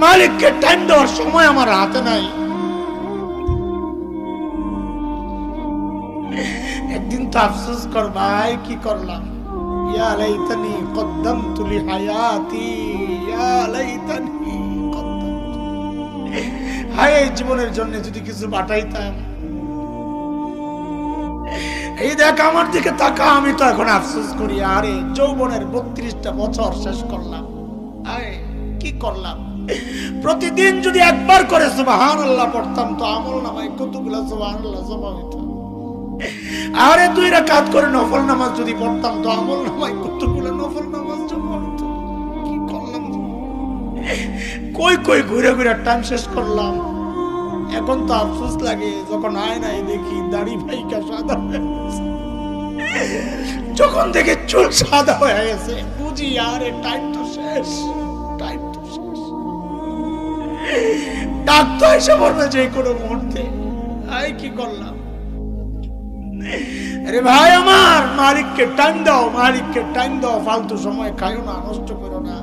মালিককে টাইম দেওয়ার সময় আমার হাতে নাই। একদিন তো আফসোস কর ভাই, কি করলাম, ইয়া লাইতানি কদ্দামতু লিহায়াতি, ইয়া লাইতানি কদ্দামতু, হায় জীবনের জন্য যদি কিছু পাঠাইতাম। এই দেখ আমার দিকে তাকা, আমি তো এখন আফসোস করি, আরে যৌবনের 32টা বছর শেষ করলাম, আরে কি করলাম। প্রতিদিন যদি একবার করে সুবহানাল্লাহ পড়তাম তো আমল নামায় কতগুলো সুবহানাল্লাহ জমা হইতো। আরে 2 রাকাত করে নফল নামাজ যদি পড়তাম তো আমল নামায় কতগুলো নফল নামাজ জমা হইতো। কি করলাম, কই কই ঘুরে ঘুরে টাইম শেষ করলাম। এখন তো আফসোস লাগে যখন আয়নায় দেখি দাড়ি ভাইকা সাদা হয়ে গেছে, যখন দেখে চুল সাদা হয়ে গেছে, বুঝি আরে টাইম তো শেষ, টাইম তো শেষ। ডাক তো এসে পড়বে যে কোনো মুহূর্তে। আই কি করলাম, আরে ভাই আমার মালিককে টাইম দাও, মালিককে টাইম দাও, ফালতু সময় খাইও না, নষ্ট করো না।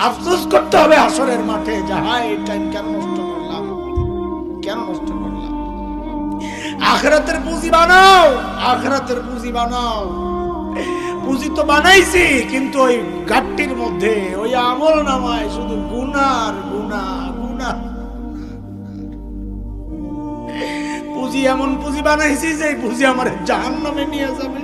আফসোস করতে হবে আসরের মাঠে যে হায় এই টাইম কেন নষ্ট করলাম, কেন নষ্ট করলাম। আখিরাতের পুঁজি বানাও, আখিরাতের পুঁজি বানাও। পুঁজি তো বানাইছি, কিন্তু ওই ঘাটতির মধ্যে ওই আমল নামায় শুধু গুনার গুনাহ, গুনাহ। পুঁজি এমন পুঁজি বানাইছি যে পুঁজি আমার জাহান্নামে নিয়ে যাবে।